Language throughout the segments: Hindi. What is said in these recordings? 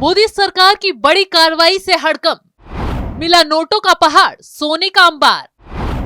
मोदी सरकार की बड़ी कार्रवाई से हड़कंप, मिला नोटों का पहाड़, सोने का अंबार,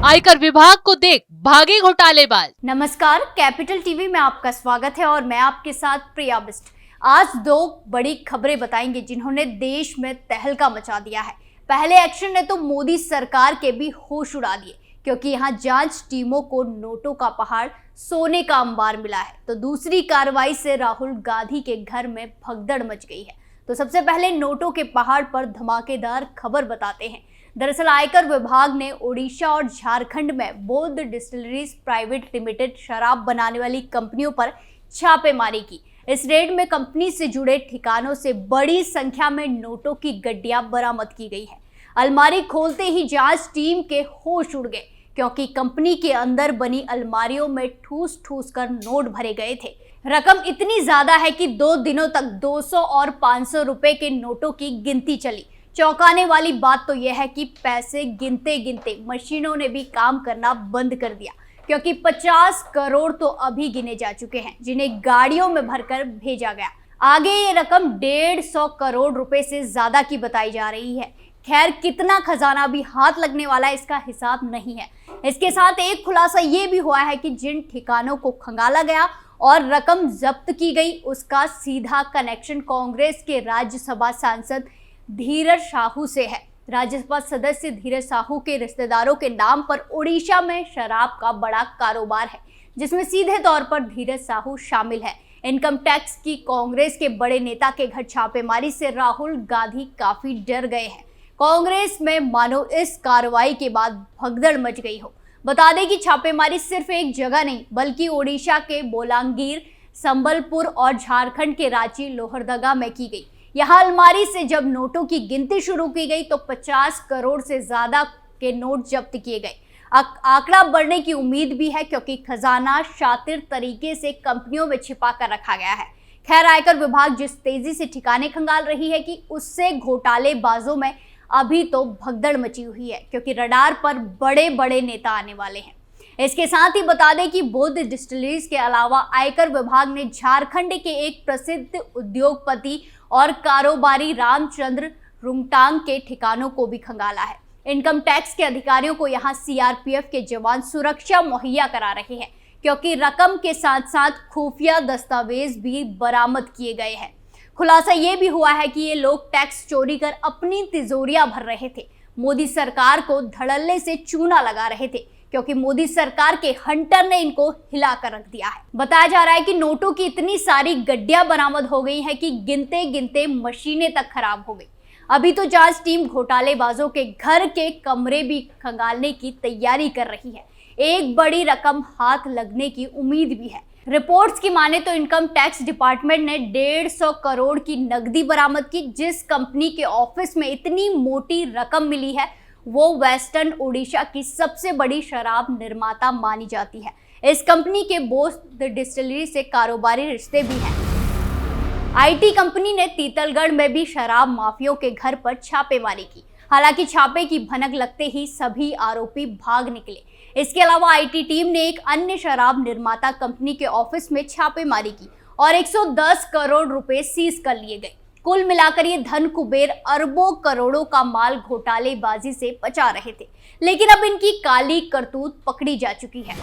आयकर विभाग को देख भागे घोटालेबाज। नमस्कार, कैपिटल टीवी में आपका स्वागत है और मैं आपके साथ प्रिया बिस्ट। आज दो बड़ी खबरें बताएंगे जिन्होंने देश में तहलका मचा दिया है। पहले एक्शन ने तो मोदी सरकार के भी होश उड़ा दिए, क्योंकि यहाँ जांच टीमों को नोटों का पहाड़, सोने का अंबार मिला है। तो दूसरी कार्रवाई से राहुल गांधी के घर में भगदड़ मच गई है। तो सबसे पहले नोटों के पहाड़ पर धमाकेदार खबर बताते हैं। दरअसल आयकर विभाग ने ओडिशा और झारखंड में बौद्ध डिस्टिलरीज प्राइवेट लिमिटेड शराब बनाने वाली कंपनियों पर छापेमारी की। इस रेड में कंपनी से जुड़े ठिकानों से बड़ी संख्या में नोटों की गड्डियां बरामद की गई है। अलमारी खोलते ही जांच टीम के होश उड़ गए, क्योंकि कंपनी के अंदर बनी अलमारियों में ठूस ठूस कर नोट भरे गए थे। रकम इतनी ज्यादा है कि 2 दिनों तक 200 और 500 रुपए के नोटों की गिनती चली। चौंकाने वाली बात तो यह है कि पैसे गिनते गिनते मशीनों ने भी काम करना बंद कर दिया, क्योंकि 50 करोड़ तो अभी गिने जा चुके हैं, जिन्हें गाड़ियों में भरकर भेजा गया। आगे ये रकम 150 करोड़ रुपए से ज्यादा की बताई जा रही है। खैर, कितना खजाना भी हाथ लगने वाला है, इसका हिसाब नहीं है। इसके साथ एक खुलासा ये भी हुआ है कि जिन ठिकानों को खंगाला गया और रकम जब्त की गई, उसका सीधा कनेक्शन कांग्रेस के राज्यसभा सांसद धीरज साहू से है। राज्यसभा सदस्य धीरज साहू के रिश्तेदारों के नाम पर ओडिशा में शराब का बड़ा कारोबार है, जिसमें सीधे तौर पर धीरज साहू शामिल है। इनकम टैक्स की कांग्रेस के बड़े नेता के घर छापेमारी से राहुल गांधी काफी डर गए हैं। कांग्रेस में मानो इस कार्रवाई के बाद भगदड़ मच गई हो। बता दें कि छापेमारी सिर्फ एक जगह नहीं, बल्कि ओडिशा के बोलांगीर, संबलपुर और झारखंड के रांची, लोहरदगा में की गई। यहाँ अलमारी से जब नोटों की गिनती शुरू की गई तो 50 करोड़ से ज्यादा के नोट जब्त किए गए। आंकड़ा बढ़ने की उम्मीद भी है, क्योंकि खजाना शातिर तरीके से कंपनियों में छिपा कर रखा गया है। खैर, आयकर विभाग जिस तेजी से ठिकाने खंगाल रही है कि उससे घोटालेबाजों में अभी तो भगदड़ मची हुई है, क्योंकि रडार पर बड़े बड़े नेता आने वाले हैं। इसके साथ ही बता दें कि बौद्ध डिस्टिलरीज के अलावा आयकर विभाग ने झारखंड के एक प्रसिद्ध उद्योगपति और कारोबारी रामचंद्र रुंगटांग के ठिकानों को भी खंगाला है। इनकम टैक्स के अधिकारियों को यहाँ सीआरपीएफ के जवान सुरक्षा मुहैया करा रहे हैं, क्योंकि रकम के साथ साथ खुफिया दस्तावेज भी बरामद किए गए हैं। खुलासा ये भी हुआ है कि ये लोग टैक्स चोरी कर अपनी तिजोरियां भर रहे थे, मोदी सरकार को धड़ल्ले से चूना लगा रहे थे, क्योंकि मोदी सरकार के हंटर ने इनको हिलाकर रख दिया है। बताया जा रहा है कि नोटों की इतनी सारी गड्डियां बरामद हो गई हैं कि गिनते गिनते मशीनें तक खराब हो गई। अभी तो जांच टीम घोटालेबाजों के घर के कमरे भी खंगालने की तैयारी कर रही है। एक बड़ी रकम हाथ लगने की उम्मीद भी है। रिपोर्ट्स की माने तो इनकम टैक्स डिपार्टमेंट ने 150 करोड़ की नकदी बरामद की। जिस कंपनी के ऑफिस में इतनी मोटी रकम मिली है, वो वेस्टर्न ओडिशा की सबसे बड़ी शराब निर्माता मानी जाती है। इस कंपनी के बौद्ध डिस्टिलरी से कारोबारी रिश्ते भी हैं। आईटी कंपनी ने तीतलगढ़ में भी शराब माफियों के घर पर छापेमारी की। हालांकि छापे की भनक लगते ही सभी आरोपी भाग निकले। इसके अलावा आईटी टीम ने एक अन्य शराब निर्माता कंपनी के ऑफिस में छापेमारी की और 110 करोड़ रुपए सीज कर लिए गए। कुल मिलाकर ये धन कुबेर अरबों करोड़ों का माल घोटालेबाजी से बचा रहे थे, लेकिन अब इनकी काली करतूत पकड़ी जा चुकी है।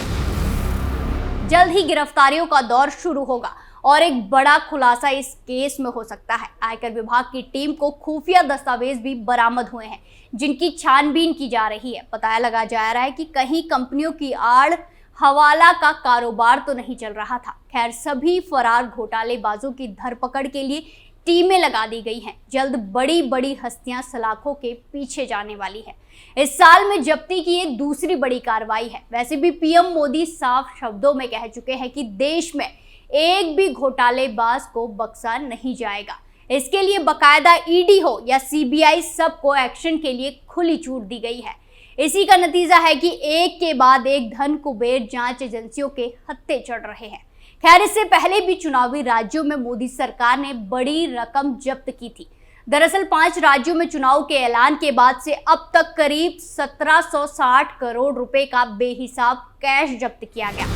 जल्द ही गिरफ्तारियों का दौर शुरू होगा और एक बड़ा खुलासा इस केस में हो सकता है। आयकर विभाग की टीम को खुफिया दस्तावेज भी बरामद हुए हैं, जिनकी छानबीन की जा रही है। पता लगा जा रहा है कि कहीं कंपनियों की आड़ हवाला का कारोबार तो नहीं चल रहा था। खैर, सभी फरार घोटालेबाजों की धरपकड़ के लिए टीमें लगा दी गई हैं। जल्द बड़ी बड़ी हस्तियां सलाखों के पीछे जाने वाली है। इस साल में जब्ती की ये दूसरी बड़ी कार्रवाई है। वैसे भी पीएम मोदी साफ शब्दों में कह चुके हैं कि देश में एक भी घोटालेबाज को बख्शा नहीं जाएगा। इसके लिए बकायदा ईडी हो या सीबीआई, सबको एक्शन के लिए खुली छूट दी गई है। इसी का नतीजा है कि एक के बाद एक धन कुबेर जांच एजेंसियों के हत्थे चढ़ रहे हैं। खैर, इससे पहले भी चुनावी राज्यों में मोदी सरकार ने बड़ी रकम जब्त की थी। दरअसल 5 राज्यों में चुनाव के ऐलान के बाद से अब तक करीब 1760 करोड़ रुपए का बेहिसाब कैश जब्त किया गया।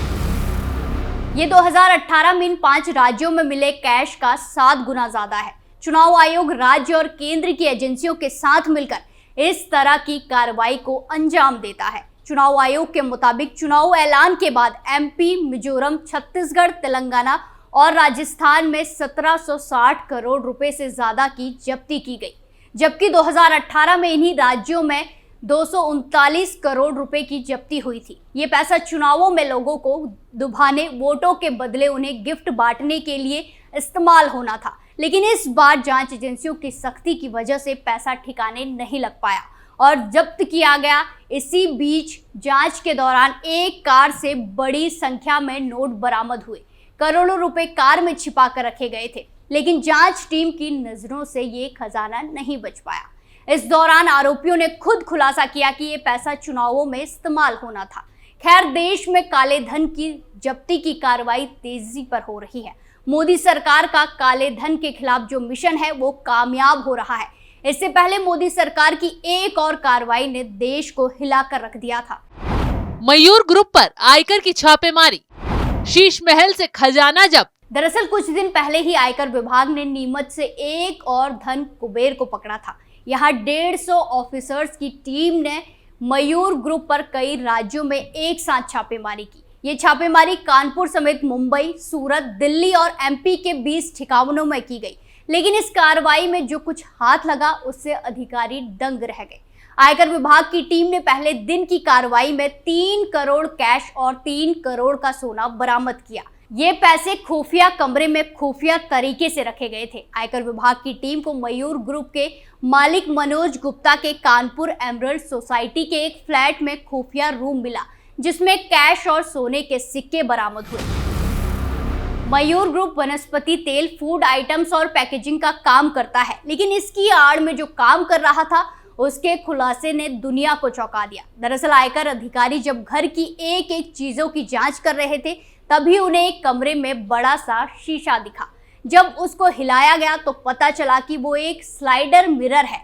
ये 2018 में इन 5 राज्यों में मिले कैश का 7 गुना ज्यादा है। चुनाव आयोग राज्य और केंद्र की एजेंसियों के साथ मिलकर इस तरह की कार्रवाई को अंजाम देता है। चुनाव आयोग के मुताबिक चुनाव ऐलान के बाद एमपी, मिजोरम, छत्तीसगढ़, तेलंगाना और राजस्थान में 1760 करोड़ रुपए से ज्यादा की जब्ती की गई, जबकि 2018 में इन्हीं राज्यों में 239 करोड़ रुपए की जब्ती हुई थी। ये पैसा चुनावों में लोगों को दुभाने, वोटों के बदले उन्हें गिफ्ट बांटने के लिए इस्तेमाल होना था। लेकिन इस बार जांच एजेंसियों की सख्ती की वजह से पैसा ठिकाने नहीं लग पाया और जब्त किया गया। इसी बीच जांच के दौरान एक कार से बड़ी संख्या में नोट बरामद हुए। करोड़ों रुपए कार में छिपा कर रखे गए थे, लेकिन जांच टीम की नजरों से ये खजाना नहीं बच पाया। इस दौरान आरोपियों ने खुद खुलासा किया कि ये पैसा चुनावों में इस्तेमाल होना था। खैर, देश में काले धन की जब्ती की कार्रवाई तेजी पर हो रही है। मोदी सरकार का काले धन के खिलाफ जो मिशन है वो कामयाब हो रहा है। इससे पहले मोदी सरकार की एक और कार्रवाई ने देश को हिलाकर रख दिया था। मयूर ग्रुप पर आयकर की छापेमारी, शीश महल से खजाना जब्त। दरअसल कुछ दिन पहले ही आयकर विभाग ने नीमच से एक और धन कुबेर को पकड़ा था। यहाँ 150 ऑफिसर्स की टीम ने मयूर ग्रुप पर कई राज्यों में एक साथ छापेमारी की। ये छापेमारी कानपुर समेत मुंबई, सूरत, दिल्ली और एमपी के 20 ठिकानों में की गई। लेकिन इस कार्रवाई में जो कुछ हाथ लगा उससे अधिकारी दंग रह गए। आयकर विभाग की टीम ने पहले दिन की कार्रवाई में 3 करोड़ कैश और 3 करोड़ का सोना बरामद किया। ये पैसे खुफिया कमरे में खुफिया तरीके से रखे गए थे। आयकर विभाग की टीम को मयूर ग्रुप के मालिक मनोज गुप्ता के कानपुर एमरल्ड सोसाइटी के एक फ्लैट में खुफिया रूम मिला, जिसमें कैश और सोने के सिक्के बरामद हुए। मयूर ग्रुप वनस्पति तेल, फूड आइटम्स और पैकेजिंग का काम करता है, लेकिन इसकी आड़ में जो काम कर रहा था उसके खुलासे ने दुनिया को चौंका दिया। दरअसल आयकर अधिकारी जब घर की एक एक चीजों की जांच कर रहे थे, तभी उन्हें एक कमरे में बड़ा सा शीशा दिखा। जब उसको हिलाया गया तो पता चला कि वो एक स्लाइडर मिरर है।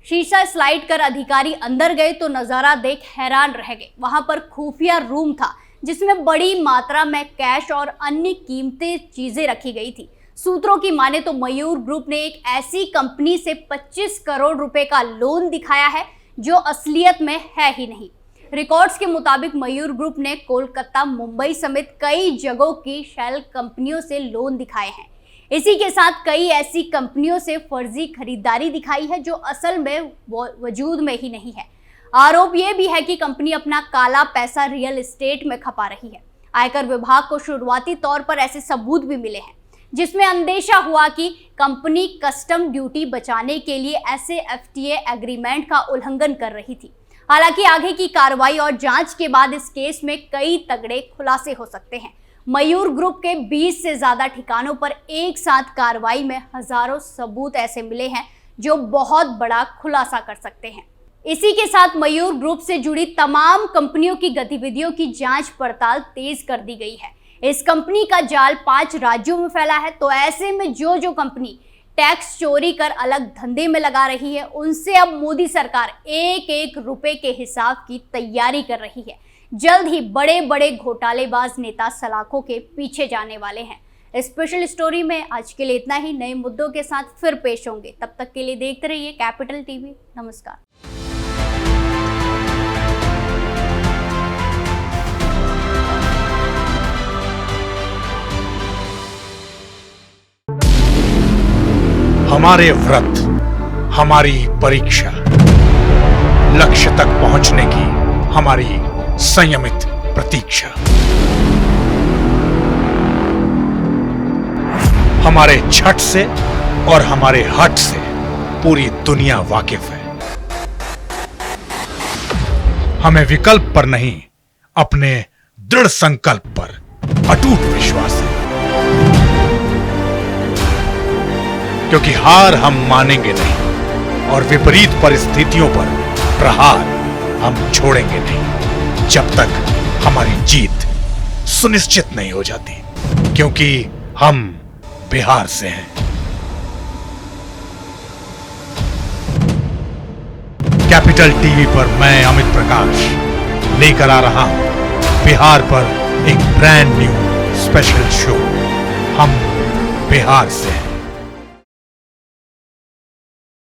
शीशा स्लाइड कर अधिकारी अंदर गए तो नजारा देख हैरान रह गए। वहां पर खुफिया रूम था, जिसमें बड़ी मात्रा में कैश और अन्य कीमती चीजें रखी गई थी। सूत्रों की माने तो मयूर ग्रुप ने एक ऐसी कंपनी से 25 करोड़ रुपए का लोन दिखाया है जो असलियत में है ही नहीं। रिकॉर्ड्स के मुताबिक मयूर ग्रुप ने कोलकाता, मुंबई समेत कई जगहों की शेल कंपनियों से लोन दिखाए हैं। इसी के साथ कई ऐसी कंपनियों से फर्जी खरीदारी दिखाई है जो असल में वजूद में ही नहीं है। आरोप यह भी है कि कंपनी अपना काला पैसा रियल एस्टेट में खपा रही है। आयकर विभाग को शुरुआती तौर पर ऐसे सबूत भी मिले हैं, जिसमें अंदेशा हुआ कि कंपनी कस्टम ड्यूटी बचाने के लिए ऐसे एफटीए एग्रीमेंट का उल्लंघन कर रही थी। हालांकि आगे की कार्रवाई और जांच के बाद इस केस में कई तगड़े खुलासे हो सकते हैं। मयूर ग्रुप के 20 से ज्यादा ठिकानों पर एक साथ कार्रवाई में हजारों सबूत ऐसे मिले हैं जो बहुत बड़ा खुलासा कर सकते हैं। इसी के साथ मयूर ग्रुप से जुड़ी तमाम कंपनियों की गतिविधियों की जांच पड़ताल तेज कर दी गई है। इस कंपनी का जाल 5 राज्यों में फैला है, तो ऐसे में जो कंपनी टैक्स चोरी कर अलग धंधे में लगा रही है, उनसे अब मोदी सरकार एक एक रुपए के हिसाब की तैयारी कर रही है। जल्द ही बड़े बड़े घोटालेबाज नेता सलाखों के पीछे जाने वाले हैं। स्पेशल स्टोरी में आज के लिए इतना ही। नए मुद्दों के साथ फिर पेश होंगे, तब तक के लिए देखते रहिए कैपिटल टीवी। नमस्कार। हमारे व्रत, हमारी परीक्षा, लक्ष्य तक पहुंचने की हमारी संयमित प्रतीक्षा। हमारे छठ से और हमारे हठ से पूरी दुनिया वाकिफ है। हमें विकल्प पर नहीं, अपने दृढ़ संकल्प पर अटूट विश्वास है, क्योंकि हार हम मानेंगे नहीं और विपरीत परिस्थितियों पर प्रहार हम छोड़ेंगे नहीं, जब तक हमारी जीत सुनिश्चित नहीं हो जाती, क्योंकि हम बिहार से हैं। कैपिटल टीवी पर मैं अमित प्रकाश लेकर आ रहा हूं बिहार पर एक ब्रांड न्यू स्पेशल शो। हम बिहार से हैं।